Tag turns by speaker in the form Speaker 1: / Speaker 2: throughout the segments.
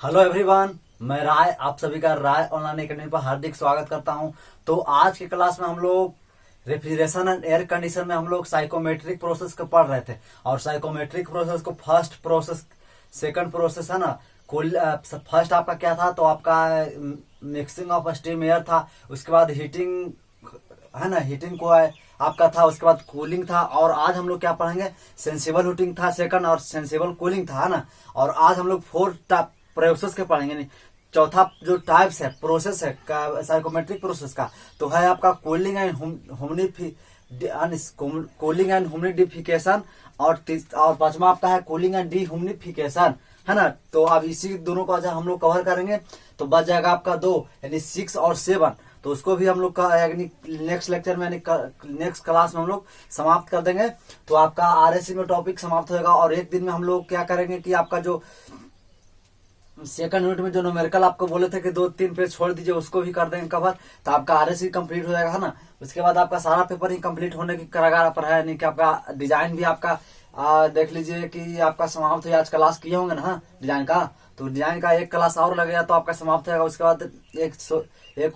Speaker 1: Hello everyone, मैं राय आप सभी का राय ऑनलाइन एकेडमी पर हार्दिक स्वागत करता हूं। तो आज की क्लास में हम लोग रेफ्रिजरेशन एंड एयर कंडीशन में हम लोग साइकोमेट्रिक प्रोसेस को पढ़ रहे थे। और साइकोमेट्रिक प्रोसेस को फर्स्ट प्रोसेस, सेकंड प्रोसेस है ना। फर्स्ट आपका क्या था, तो आपका मिक्सिंग ऑफ स्टीम एयर था। उसके बाद हीटिंग है ना, हीटिंग को आपका था। उसके बाद कूलिंग था। और आज हम लोग क्या पढ़ेंगे, सेंसिबल हीटिंग था सेकंड, और सेंसिबल कूलिंग था, है ना। और आज हम लोग फोर प्रोसेस के पढ़ेंगे। नहीं, चौथा जो टाइप्स है, प्रोसेस है साइकोमेट्रिक प्रोसेस का, तो है आपका cooling and cooling and humidification. और पांचवा आपका है कूलिंग एंड डीह्यूमिडिफिकेशन, है ना। तो अब इसी दोनों को आज हम लोग कवर करेंगे। तो बच जाएगा आपका दो, यानी 6 और 7। तो उसको भी हम लोग का यानी नेक्स्ट लेक्चर में, यानी नेक्स्ट क्लास में हम लोग समाप्त कर देंगे। तो आपका आरएससी में टॉपिक समाप्त होगा। और एक दिन में हम लोग क्या करेंगे कि आपका जो सेकंड यूनिट में जो न्यूमेरिकल आपको बोले थे कि 2-3 पेज छोड़ दीजिए, उसको भी कर देंगे कवर। तो आपका आरएससी कंप्लीट हो जाएगा, है ना। उसके बाद आपका सारा पेपर ही कंप्लीट होने की कगार पर है। यानी कि आपका डिजाइन भी आपका देख लीजिए कि आपका समाप्त हो। आज क्लास किए होंगे ना डिजाइन का, तो डिजाइन का एक क्लास और लगेगा तो आपका समाप्त होगा। उसके बाद एक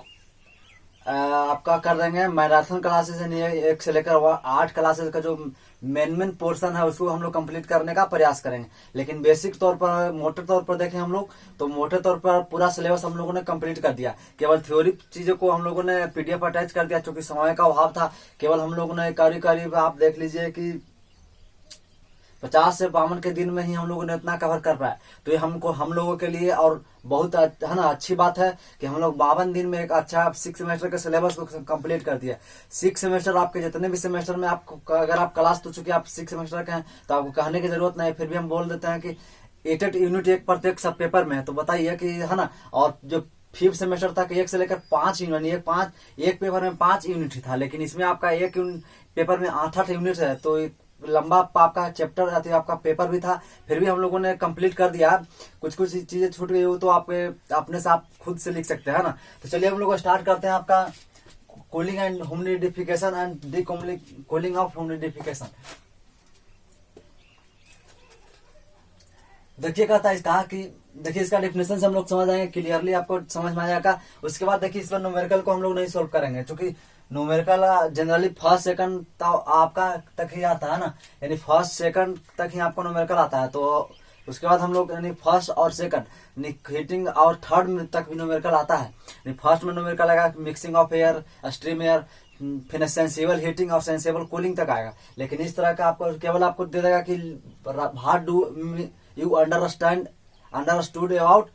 Speaker 1: आपका कर देंगे मैराथन क्लासेस, यानी 1 से लेकर 8 क्लासेस का जो मेन पोर्शन है उसको हम लोग कंप्लीट करने का प्रयास करेंगे। लेकिन बेसिक तौर पर, मोटे तौर पर देखें हम लोग, तो मोटे तौर पर पूरा सिलेबस हम लोगों ने कंप्लीट कर दिया। केवल थ्योरी चीजों को हम लोगों ने पीडीएफ अटैच कर दिया, क्योंकि समय का अभाव था। केवल हम लोगों ने करीब आप देख लीजिए कि 50 से 52 के दिन में ही हम लोगों ने इतना कवर कर पाया। तो ये हम लोगों के लिए और बहुत है ना अच्छी बात है कि हम लोग 52 दिन में एक अच्छा 6 सेमेस्टर के सिलेबस को कंप्लीट कर दिया। 6 सेमेस्टर आपके जितने भी सेमेस्टर में आपको, अगर आप क्लास तो चूंकि आप 6 सेमेस्टर के हैं तो आपको कहने की जरूरत नहीं है। फिर भी हम बोल देते हैं कि 8 यूनिट एक प्रत्येक सब पेपर में है। तो बताइए कि, है ना। और जो 5th सेमेस्टर तक 1 से लेकर 5 यूनिट, एक पेपर में 5 यूनिट ही था। लेकिन इसमें आपका एक पेपर में 8 यूनिट है। तो लंबा आपका चैप्टर आपका पेपर भी था, फिर भी हम लोगों ने कंप्लीट कर दिया। कुछ चीजें छूट गई हो तो आप अपने से आप खुद से लिख सकते हैं, है ना। तो चलिए हम लोग स्टार्ट करते हैं आपका cooling and humidification and D cooling of humidification. देखिए कहता है कहा कि देखिए इसका डेफिनेशन से हम लोग समझ आएंगे, क्लियरली आपको समझ में आ जाएगा। उसके बाद देखिए इस पर न्यूमेरिकल को हम लोग नहीं सोल्व करेंगे, क्योंकि न्यूमेरिकल जनरली फर्स्ट सेकंड आपका तक ही आता है ना। यानी फर्स्ट सेकंड तक ही आपको न्यूमेरिकल आता है। तो उसके बाद हम लोग यानी फर्स्ट और सेकंड हीटिंग और थर्ड तक भी न्यूमेरिकल आता है। फर्स्ट में न्यूमेरिकल आएगा mixing of air, stream air, फिर सेंसिबल हीटिंग और सेंसिबल कूलिंग तक आएगा। लेकिन इस तरह का आपको केवल आपको दे देगा कि how do you understood about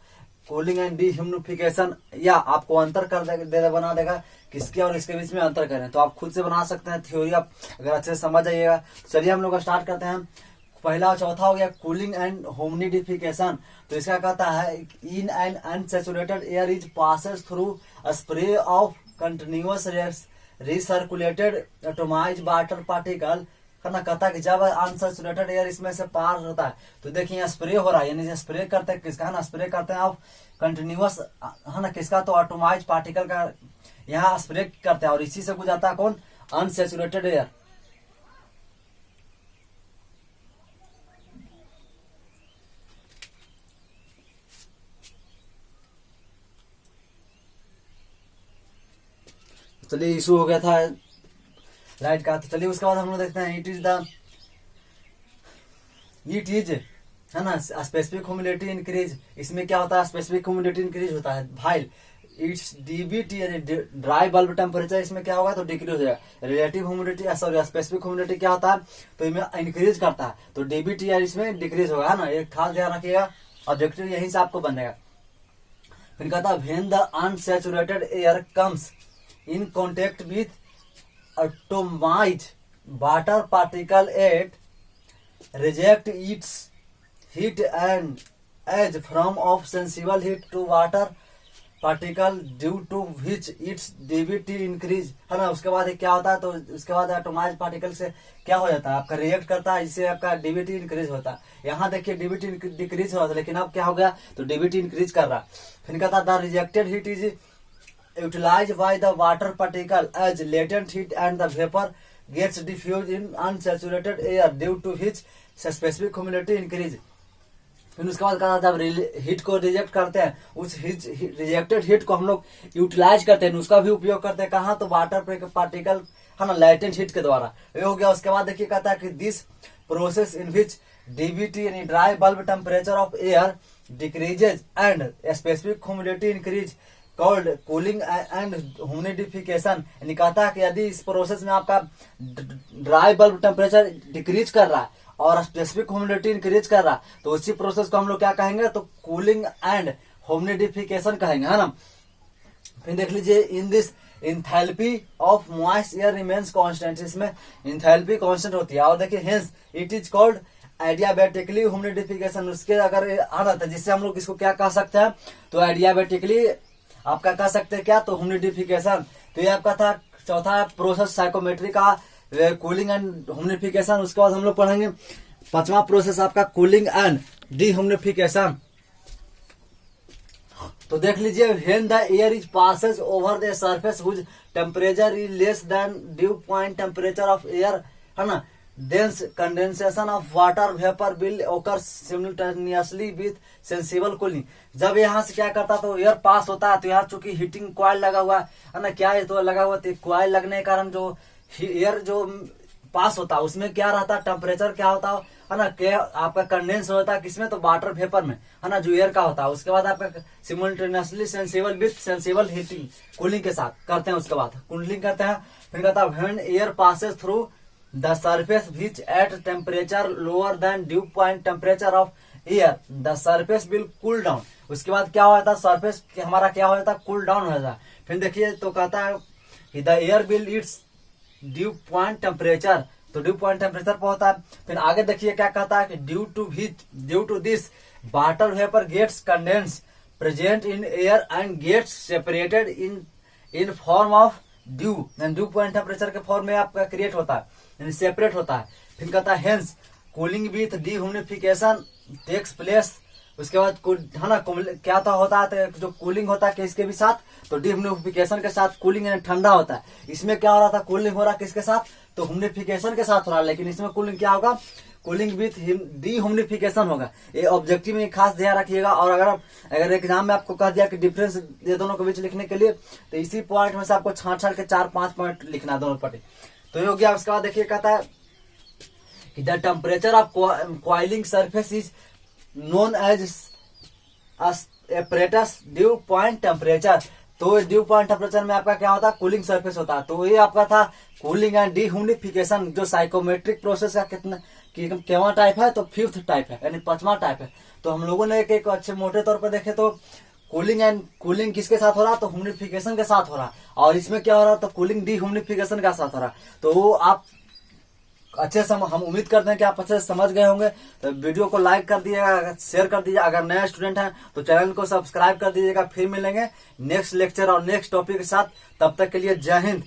Speaker 1: cooling and dehumidification, या आपको अंतर कर बना देगा किसके और इसके बीच में अंतर करें। तो आप खुद से बना सकते हैं थ्योरी, आप अगर अच्छे से समझ जाइएगा। चलिए हम लोग स्टार्ट करते हैं। पहला और चौथा हो गया कूलिंग एंड ह्यूमिडिफिकेशन। तो इसका कहता है in and unsaturated air is passes through spray of continuous recirculated atomized water particle, है ना। कहता है कि जब अनसैचुरेटेड एयर इसमें से पार होता है, तो देखिए यहाँ स्प्रे हो रहा है, यानी स्प्रे करते हैं किसका, है ना। स्प्रे करते हैं ऑफ कंटिन्यूअस, है ना, किसका, तो एटोमाइज्ड पार्टिकल का यहाँ स्प्रे करते हैं। और इसी से गुजरता है कौन, अनसैचुरेटेड एयर। चलिए इशू हो गया था लाइट का। तो चलिए उसके बाद हम लोग देखते हैं इट इज है ना स्पेसिफिक ह्यूमिडिटी इंक्रीज। इसमें क्या होता है, स्पेसिफिक ह्यूमिडिटी इंक्रीज होता है भाई। इट्स डीबीटी यानी ड्राई बल्ब टेम्परेचर, इसमें क्या होगा तो डिक्रीज हो जाएगा। Relative humidity sorry specific humidity क्या होता है, तो इसमें इंक्रीज करता है। तो डीबीटी यार इसमें डिक्रीज होगा, है ना। ये खास ध्यान रखिएगा, ऑब्जेक्टिव यहीं से आपको बनेगा। फिर कहता है when the unsaturated air comes in contact with atomized water particle at reject its heat and as from of sensible heat to water particle due to which its dBT increase, है ना। उसके बाद क्या होता है, तो उसके बाद एटोमाइज्ड पार्टिकल से क्या हो जाता है, आपका रिएक्ट करता है, इससे आपका डीबीटी इंक्रीज होता है। यहाँ देखिए डीबीटी डिक्रीज हो रहा था, लेकिन अब क्या हो गया, तो डीबीटी इंक्रीज कर रहा। फिर कहता the rejected heat is utilized by the water particle as latent heat and the vapor gets diffused in unsaturated air due to which specific humidity increase। फिर उसके बाद कहा जब हीट को रिजेक्ट करते हैं, उस रिजेक्टेड हीट को हम लोग यूटिलाइज करते हैं, उसका भी उपयोग करते हैं कहाँ, तो वाटर पार्टिकल है ना, लाइटेंट हीट के द्वारा। ये हो गया। उसके बाद देखिए कहता है कि this process in which DBT यानी dry bulb temperature of air decreases and specific humidity increase called cooling and humidification. यानी कहता है कि यदि इस प्रोसेस में आपका ड्राई बल्ब टेम्परेचर डिक्रीज कर रहा है और स्पेसिफिक ह्यूमिडिटी इंक्रीज कर रहा है, तो उसी प्रोसेस को हम लोग क्या कहेंगे, तो कूलिंग एंड ह्यूमिडिफिकेशन कहेंगे, है ना। फिर देख लीजिए in this enthalpy of moist air remains constant, इसमें इंथैल्पी कांस्टेंट होती है। और देखिए hence it is called adiabatically humidification. उसके अगर आना था जिससे हम लोग इसको क्या कह सकते हैं, तो एडियाबेटिकली आपका कह सकते हैं क्या, तो ह्यूमिडिफिकेशन। तो ये आपका था चौथा प्रोसेस साइकोमेट्री का, कूलिंग एंड ह्यूमिडिफिकेशन। उसके बाद हम लोग पढ़ेंगे पांचवा प्रोसेस आपका कूलिंग एंड डीह्यूमिडिफिकेशन। तो देख लीजिए when the air is passes over the surface whose temperature is less than dew point temperature of air, है ना, thence condensation of water vapour will occur simultaneously with sensible cooling. जब यहाँ से क्या करता तो एयर पास होता है, तो यहाँ चूंकि हीटिंग कॉइल लगा हुआ है ना, क्या है तो लगा हुआ, तो कॉइल लगने के कारण जो एयर जो पास होता है उसमें क्या रहता है, टेम्परेचर क्या होता है ना, क्या आपका कंडेंस होता है किसमें, तो वाटर वेपर में, है ना, जो एयर का होता है। उसके बाद आपका simultaneously sensible with sensible heating cooling के साथ करते हैं। उसके बाद कूलिंग करते हैं। फिर कहता है when air passes through the surface which at temperature lower than dew point temperature of air the surface will cool down. उसके बाद क्या होता है, सरफेस हमारा क्या हो जाता है, कूल डाउन हो जाता है। फिर देखिए तो कहता है the air will it's due point temperature, तो ड्यू पॉइंट टेम्परेचर पर होता है। फिर आगे देखिए क्या कहता है कि due to this water vapour gets condense present in air and gets separated in form of dew point temperature के फॉर्म में आपका क्रिएट होता है, यानी सेपरेट होता है। फिर कहता है hence cooling with dehumidification takes place. उसके बाद है ना, क्या तो होता है, जो कूलिंग होता है किसके भी साथ, तो डीह्यूमिडिफिकेशन के साथ कूलिंग यानी ठंडा होता है। इसमें क्या हो रहा था, कूलिंग हो रहा है किसके साथ, तो ह्यूमिडिफिकेशन के साथ हो रहा है, लेकिन इसमें कूलिंग क्या होगा, कूलिंग विथ डीह्यूमिडिफिकेशन होगा। ये ऑब्जेक्टिव में खास ध्यान रखिएगा। और अगर एग्जाम में आपको कह दिया कि डिफरेंस ये दोनों के बीच लिखने के लिए, तो इसी पॉइंट में से आपको छाट के 4-5 पॉइंट लिखना दोनों पटे, तो ये हो गया। उसके बाद देखिए कहता है कि the temperature of coiling surface is known as apparatus dew point temperature. तो ड्यू पॉइंट टेम्परेचर में आपका क्या होता है, कूलिंग सरफेस होता है। तो ये आपका था कूलिंग एंड डीह्यूमिडिफिकेशन, जो साइकोमेट्रिक प्रोसेस का केवा टाइप है, तो 5th टाइप है, यानी 5वां टाइप है। तो हम लोगों ने एक अच्छे मोटे तौर पर देखे तो कूलिंग किसके साथ हो रहा, तो ह्यूमिडिफिकेशन के साथ हो रहा, और इसमें क्या हो रहा, तो कूलिंग डीह्यूमिडिफिकेशन के साथ हो रहा। तो आप अच्छे से हम उम्मीद करते हैं कि आप अच्छे से समझ गए होंगे। तो वीडियो को लाइक कर दीजिएगा, शेयर कर दीजिए। अगर नया स्टूडेंट हैं तो चैनल को सब्सक्राइब कर दीजिएगा। फिर मिलेंगे नेक्स्ट लेक्चर और नेक्स्ट टॉपिक के साथ। तब तक के लिए जय हिंद।